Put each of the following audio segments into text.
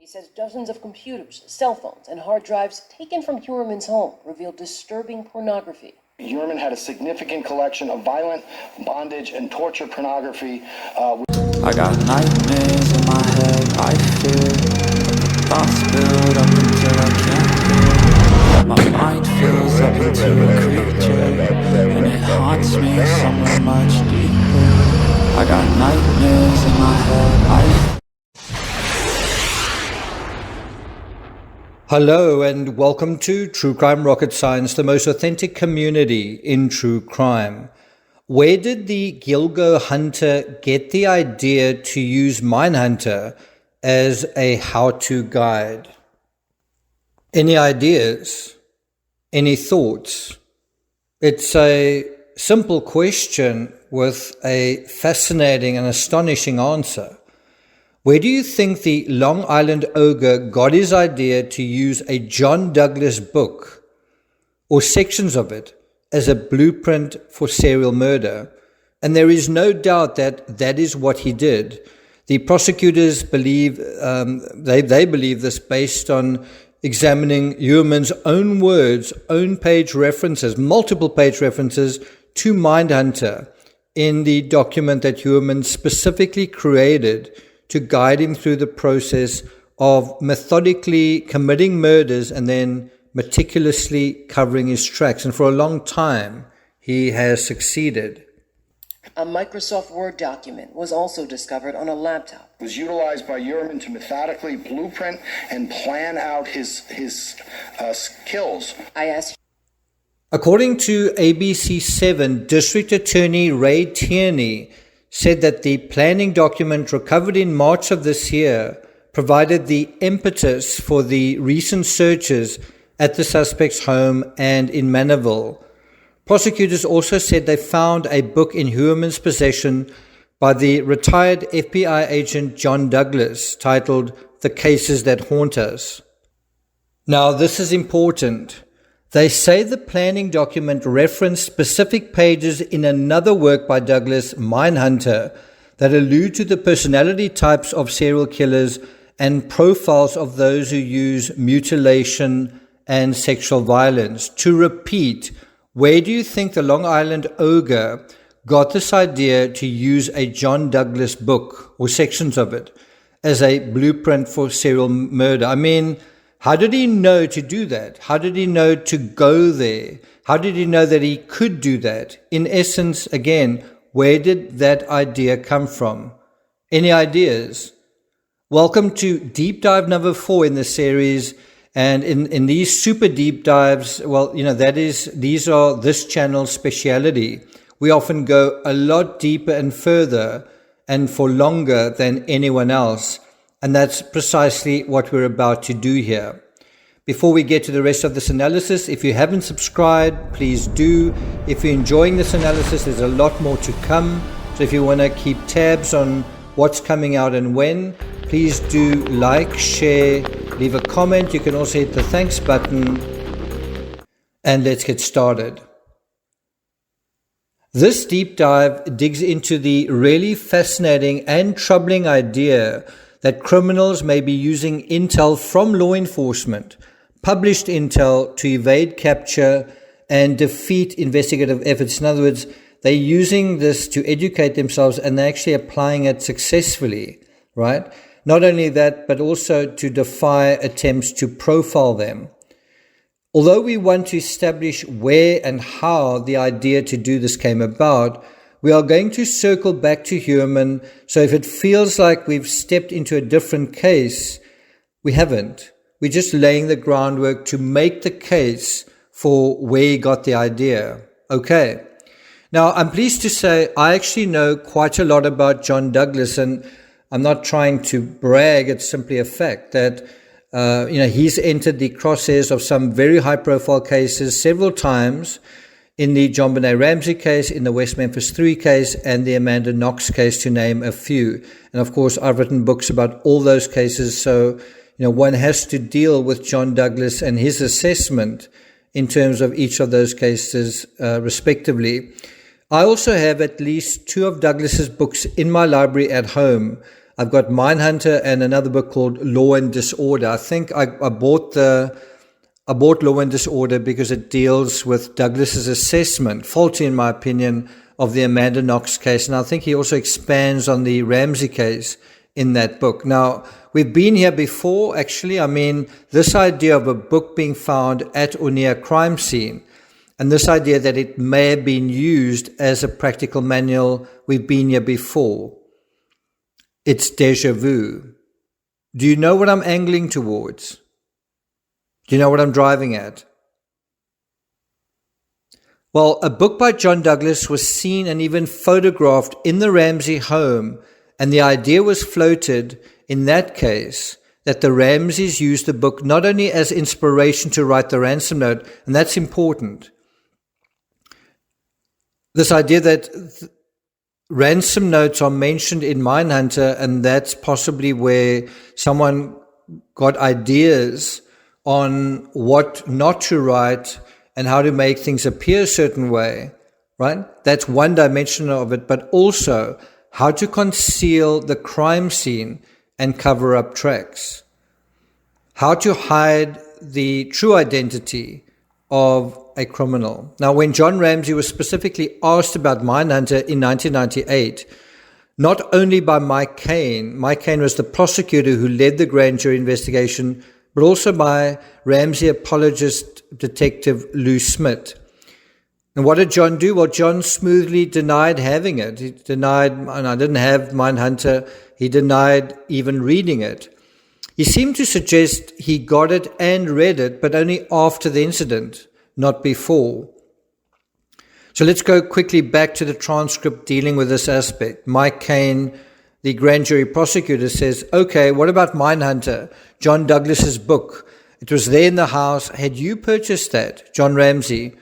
He says dozens of computers, cell phones, and hard drives taken from Heuermann's home revealed disturbing pornography. Heuermann had a significant collection of violent, bondage, and torture pornography. I got nightmares in my head, I fear. Thoughts build up until I can't hear. My mind fills up into a creature, and it haunts me somewhere much deeper. I got nightmares in my head, Hello and welcome to True Crime Rocket Science, the most authentic community in true crime. Where did the Gilgo hunter get the idea to use Mindhunter as a how-to guide? Any ideas? Any thoughts? It's a simple question with a fascinating and astonishing answer. Where do you think the Long Island Ogre got his idea to use a John Douglas book, or sections of it, as a blueprint for serial murder? And there is no doubt that that is what he did. The prosecutors believe, they believe this based on examining Heuermann's own words, own page references, multiple page references to Mindhunter in the document that Heuermann specifically created to guide him through the process of methodically committing murders and then meticulously covering his tracks. And for a long time, he has succeeded. A Microsoft Word document was also discovered on a laptop. It was utilized by Heuermann to methodically blueprint and plan out his kills. I asked. According to ABC7, District Attorney Ray Tierney said that the planning document recovered in March of this year provided the impetus for the recent searches at the suspect's home and in Manorville. Prosecutors also said they found a book in Heuermann's possession by the retired FBI agent John Douglas titled The Cases That Haunt Us. Now, this is important. They say the planning document referenced specific pages in another work by Douglas, Mindhunter, that allude to the personality types of serial killers and profiles of those who use mutilation and sexual violence. To repeat, where do you think the Long Island Ogre got this idea to use a John Douglas book, or sections of it, as a blueprint for serial murder? I mean, how did he know to do that? How did he know to go there? How did he know that he could do that? In essence, again, where did that idea come from? Any ideas? Welcome to deep dive number 4 in the series. And in these super deep dives, well, you know, these are this channel's speciality. We often go a lot deeper and further and for longer than anyone else. And that's precisely what we're about to do here. Before we get to the rest of this analysis, if you haven't subscribed, please do. If you're enjoying this analysis, there's a lot more to come. So if you want to keep tabs on what's coming out and when, please do like, share, leave a comment. You can also hit the thanks button. And let's get started. This deep dive digs into the really fascinating and troubling idea that criminals may be using intel from law enforcement, published intel, to evade capture and defeat investigative efforts. In other words, they're using this to educate themselves and they're actually applying it successfully, right? Not only that, but also to defy attempts to profile them. Although we want to establish where and how the idea to do this came about, we are going to circle back to Heuermann, so if it feels like we've stepped into a different case, we haven't. We're just laying the groundwork to make the case for where he got the idea. Okay. Now, I'm pleased to say I actually know quite a lot about John Douglas, and I'm not trying to brag, it's simply a fact that he's entered the crosshairs of some very high-profile cases several times, in the John Ramsey case, in the West Memphis 3 case, and the Amanda Knox case, to name a few. And of course, I've written books about all those cases, so one has to deal with John Douglas and his assessment in terms of each of those cases, respectively. I also have at least 2 of Douglas's books in my library at home. I've got Mindhunter and another book called Law and Disorder. I think I bought Law and Disorder because it deals with Douglas's assessment, faulty in my opinion, of the Amanda Knox case. And I think he also expands on the Ramsey case in that book. Now, we've been here before, actually. I mean, this idea of a book being found at or near a crime scene, and this idea that it may have been used as a practical manual, we've been here before. It's déjà vu. Do you know what I'm angling towards? Do you know what I'm driving at? Well, a book by John Douglas was seen and even photographed in the Ramsey home, and the idea was floated in that case that the Ramseys used the book not only as inspiration to write the ransom note, and that's important. This idea that ransom notes are mentioned in Mindhunter, and that's possibly where someone got ideas on what not to write and how to make things appear a certain way, right? That's one dimension of it, but also how to conceal the crime scene and cover up tracks, how to hide the true identity of a criminal. Now, when John Ramsey was specifically asked about Mindhunter in 1998, not only by Mike Cain was the prosecutor who led the grand jury investigation, but also by Ramsey apologist detective Lou Smith. And what did John do? Well, John smoothly denied having it. He denied, and I didn't have Mindhunter. He denied even reading it. He seemed to suggest he got it and read it, but only after the incident, not before. So let's go quickly back to the transcript dealing with this aspect. Mike Cain, the grand jury prosecutor, says, okay, what about Mindhunter, John Douglas's book? It was there in the house. Had you purchased that? John Ramsey.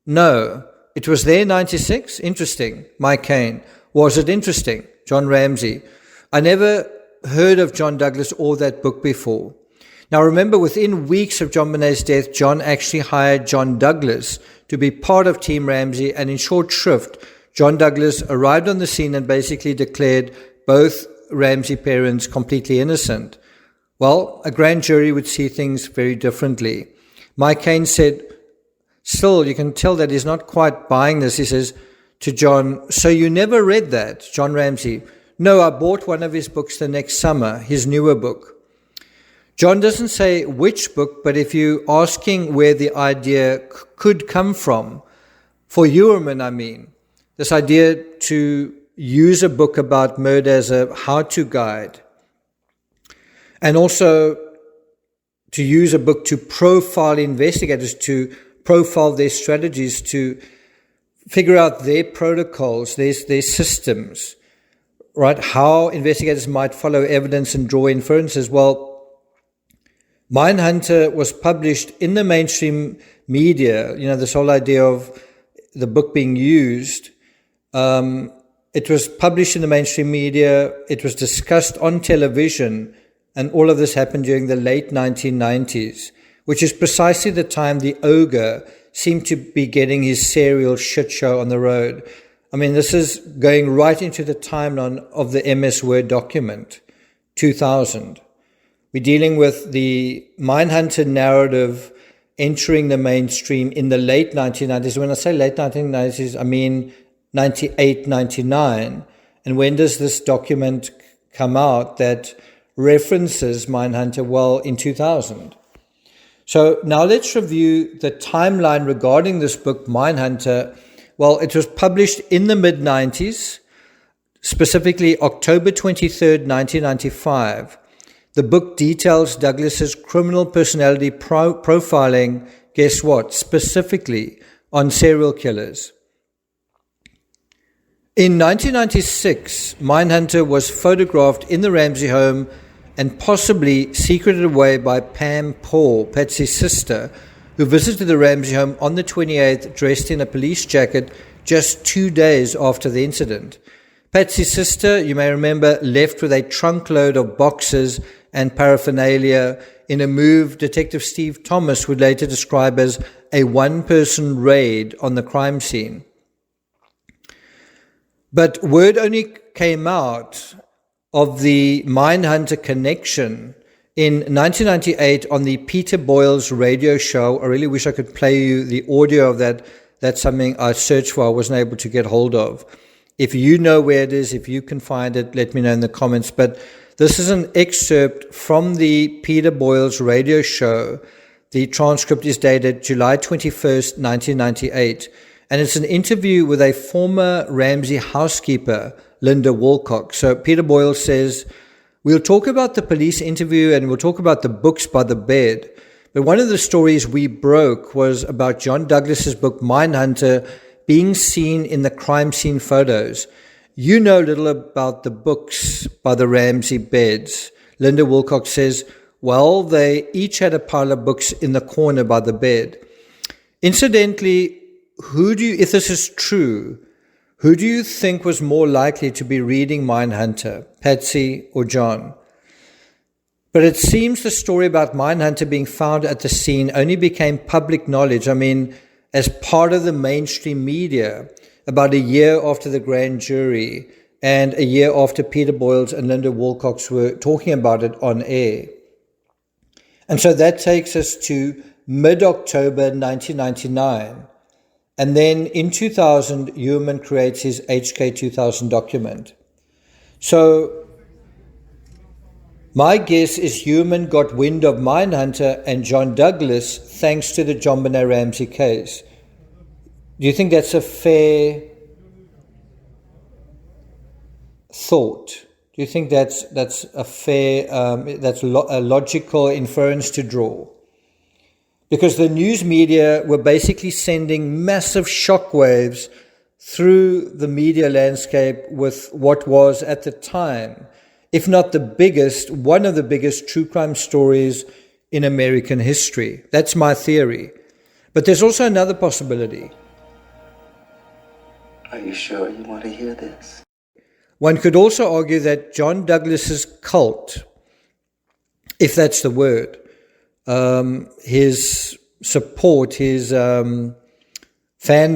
No. It was there in 96? Interesting. Mike Cain. Was it interesting? John Ramsey. I never heard of John Douglas or that book before. Now remember, within weeks of John Bonet's death, John actually hired John Douglas to be part of Team Ramsey, and in short shrift, John Douglas arrived on the scene and basically declared both Ramsey parents completely innocent. Well, a grand jury would see things very differently. Mike Cain said, still, you can tell that he's not quite buying this. He says to John, so you never read that? John Ramsey, no, I bought one of his books the next summer, his newer book. John doesn't say which book, but if you're asking where the idea could come from, for Heuermann, I mean, this idea to use a book about murder as a how-to guide, and also to use a book to profile investigators, to profile their strategies, to figure out their protocols, their systems, right? How investigators might follow evidence and draw inferences. Well, Mindhunter was published in the mainstream media, this whole idea of the book being used. It was published in the mainstream media. It was discussed on television, and all of this happened during the late 1990s, which is precisely the time the Ogre seemed to be getting his serial shit show on the road. I mean, this is going right into the timeline of the MS Word document, 2000. We're dealing with the Mindhunter narrative entering the mainstream in the late 1990s. When I say late 1990s, I mean 98, 99. And when does this document come out that references Mindhunter? Well, in 2000. So now let's review the timeline regarding this book, Mindhunter. Well, it was published in the mid-90s, specifically October 23rd, 1995. The book details Douglas's criminal personality profiling, guess what, specifically on serial killers. In 1996, Mindhunter was photographed in the Ramsey home and possibly secreted away by Pam Paul, Patsy's sister, who visited the Ramsey home on the 28th dressed in a police jacket just 2 days after the incident. Patsy's sister, you may remember, left with a trunk load of boxes and paraphernalia in a move Detective Steve Thomas would later describe as a one-person raid on the crime scene. But word only came out of the Mindhunter connection in 1998 on the Peter Boyle's radio show. I really wish I could play you the audio of that. That's something I searched for, I wasn't able to get hold of. If you know where it is, if you can find it, let me know in the comments. But this is an excerpt from the Peter Boyle's radio show. The transcript is dated July 21st, 1998. And it's an interview with a former Ramsey housekeeper, Linda Wilcox. So Peter Boyle says, we'll talk about the police interview and we'll talk about the books by the bed. But one of the stories we broke was about John Douglas's book, Mindhunter, being seen in the crime scene photos. You know little about the books by the Ramsey beds. Linda Wilcox says, well, they each had a pile of books in the corner by the bed. Incidentally, if this is true, who do you think was more likely to be reading Mindhunter, Patsy or John? But it seems the story about Mindhunter being found at the scene only became public knowledge, as part of the mainstream media, about a year after the grand jury and a year after Peter Boyles and Linda Wilcox were talking about it on air. And so that takes us to mid-October 1999. And then in 2000, Heuermann creates his HK 2000 document. So my guess is Heuermann got wind of Mindhunter and John Douglas thanks to the John Benet Ramsey case. Do you think that's a fair thought? Do you think that's a fair, a logical inference to draw? Because the news media were basically sending massive shockwaves through the media landscape with what was at the time, if not the biggest, one of the biggest true crime stories in American history. That's my theory. But there's also another possibility. Are you sure you want to hear this? One could also argue that John Douglas's cult, if that's the word, his support, his fan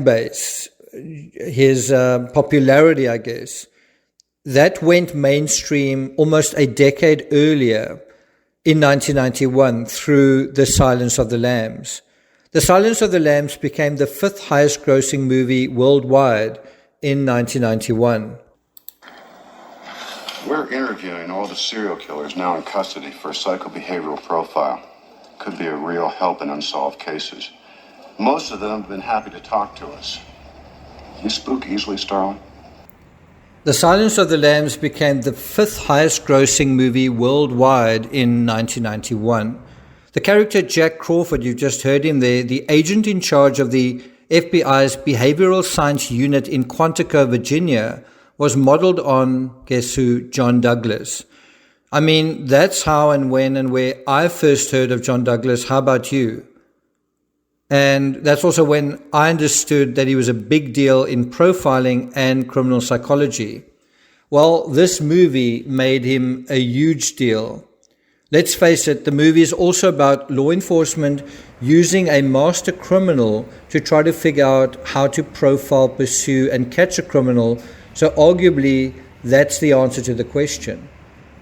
base, his popularity, I guess, that went mainstream almost a decade earlier in 1991 through The Silence of the Lambs. The Silence of the Lambs became the 5th highest grossing movie worldwide in 1991. We're interviewing all the serial killers now in custody for a psychobehavioral profile. Could be a real help in unsolved cases. Most of them have been happy to talk to us. You spook easily, Starling? The Silence of the Lambs became the 5th highest grossing movie worldwide in 1991. The character Jack Crawford, you've just heard him there, the agent in charge of the FBI's Behavioral Science Unit in Quantico, Virginia, was modeled on, guess who, John Douglas. That's how and when and where I first heard of John Douglas. How about you? And that's also when I understood that he was a big deal in profiling and criminal psychology. Well, this movie made him a huge deal. Let's face it, the movie is also about law enforcement using a master criminal to try to figure out how to profile, pursue, and catch a criminal. So arguably, that's the answer to the question.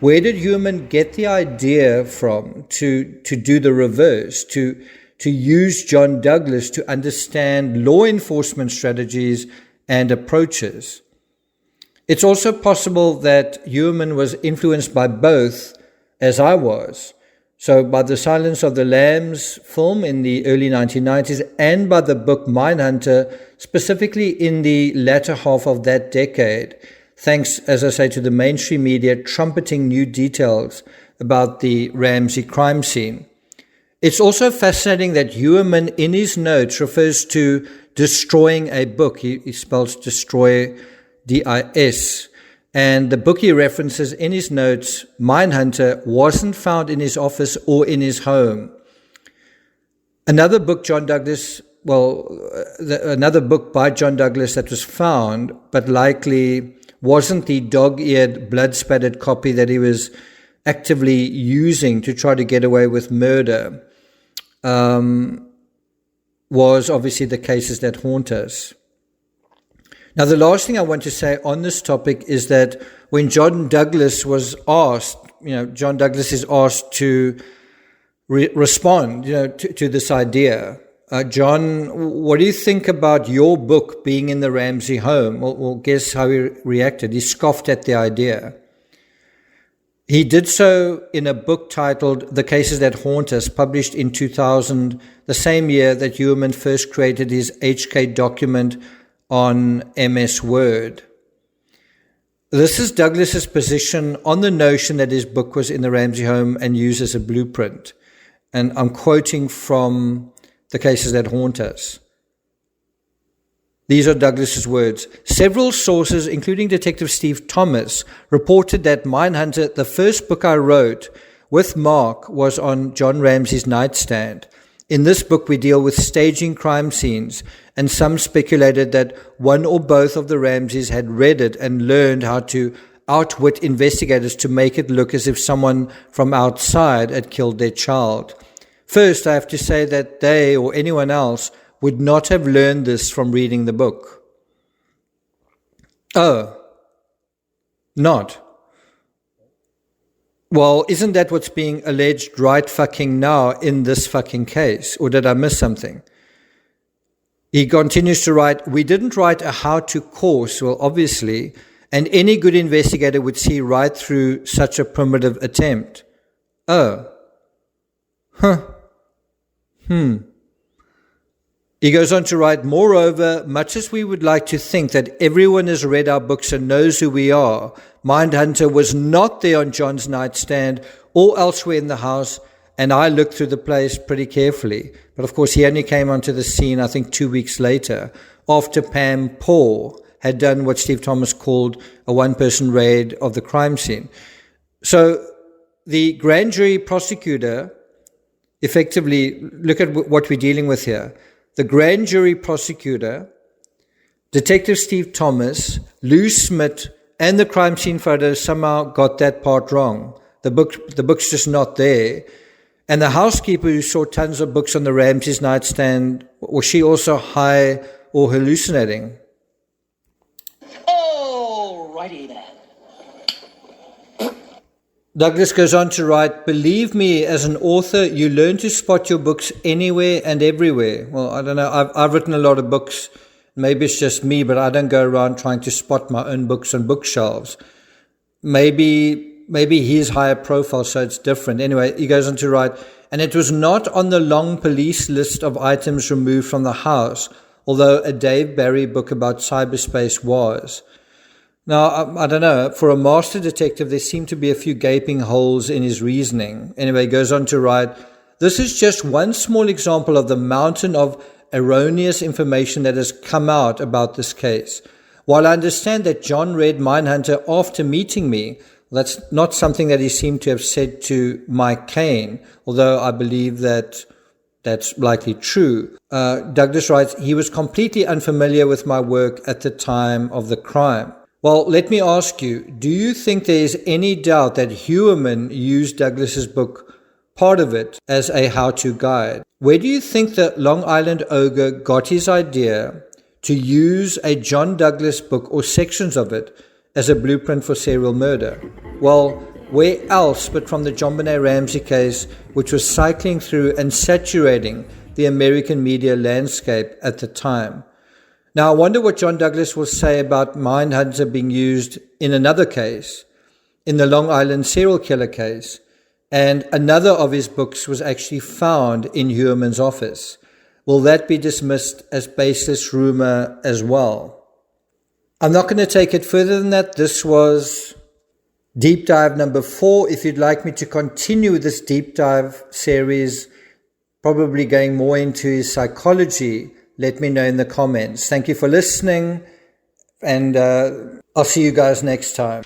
Where did Heuermann get the idea from to do the reverse, to use John Douglas to understand law enforcement strategies and approaches? It's also possible that Heuermann was influenced by both, as I was. So by The Silence of the Lambs film in the early 1990s and by the book Mindhunter, specifically in the latter half of that decade, thanks, as I say, to the mainstream media trumpeting new details about the Ramsey crime scene. It's also fascinating that Heuermann in his notes refers to destroying a book. He spells destroy, D-I-S. And the book he references in his notes, Mindhunter, wasn't found in his office or in his home. Another book another book by John Douglas that was found, but likely wasn't the dog-eared, blood-spattered copy that he was actively using to try to get away with murder, was obviously The Cases That Haunt Us. Now, the last thing I want to say on this topic is that when John Douglas was asked, John Douglas is asked to respond, to this idea. John, what do you think about your book being in the Ramsey home? Well, guess how he reacted. He scoffed at the idea. He did so in a book titled The Cases That Haunt Us, published in 2000, the same year that Heuermann first created his HK document on MS Word. This is Douglas's position on the notion that his book was in the Ramsey home and used as a blueprint. And I'm quoting from The Cases That Haunt Us. These are Douglas's words. Several sources, including Detective Steve Thomas, reported that Mindhunter, the first book I wrote with Mark, was on John Ramsey's nightstand. In this book, we deal with staging crime scenes, and some speculated that one or both of the Ramseys had read it and learned how to outwit investigators to make it look as if someone from outside had killed their child. First, I have to say that they or anyone else would not have learned this from reading the book. Oh, not. Well, isn't that what's being alleged right fucking now in this fucking case? Or did I miss something? He continues to write, we didn't write a how-to course, well, obviously, and any good investigator would see right through such a primitive attempt. Oh. Huh. He goes on to write, moreover, much as we would like to think that everyone has read our books and knows who we are, Mindhunter was not there on John's nightstand or elsewhere in the house, and I looked through the place pretty carefully. But of course, he only came onto the scene, I think, 2 weeks later, after Pam Paul had done what Steve Thomas called a one-person raid of the crime scene. So the grand jury prosecutor, effectively, look at what we're dealing with here. The grand jury prosecutor, Detective Steve Thomas, Lou Smith, and the crime scene photos somehow got that part wrong. The book's just not there. And the housekeeper who saw tons of books on the Ramsey's nightstand, was she also high or hallucinating? Alrighty then. Douglas goes on to write, believe me, as an author, you learn to spot your books anywhere and everywhere. Well, I don't know. I've written a lot of books. Maybe it's just me, but I don't go around trying to spot my own books on bookshelves. Maybe he's higher profile, so it's different. Anyway, he goes on to write, and it was not on the long police list of items removed from the house, although a Dave Barry book about cyberspace was. Now, I don't know, for a master detective, there seem to be a few gaping holes in his reasoning. Anyway, he goes on to write, this is just one small example of the mountain of erroneous information that has come out about this case. While I understand that John read Mindhunter after meeting me, that's not something that he seemed to have said to Mike Cain, although I believe that that's likely true. Douglas writes, he was completely unfamiliar with my work at the time of the crime. Well, let me ask you, do you think there is any doubt that Heuermann used Douglas's book, part of it, as a how-to guide? Where do you think the Long Island Ogre got his idea to use a John Douglas book or sections of it as a blueprint for serial murder? Well, where else but from the JonBenet Ramsey case, which was cycling through and saturating the American media landscape at the time? Now, I wonder what John Douglas will say about Mindhunter being used in another case, in the Long Island serial killer case, and another of his books was actually found in Heuermann's office. Will that be dismissed as baseless rumor as well? I'm not going to take it further than that. This was deep dive number 4. If you'd like me to continue this deep dive series, probably going more into his psychology, let me know in the comments. Thank you for listening, and I'll see you guys next time.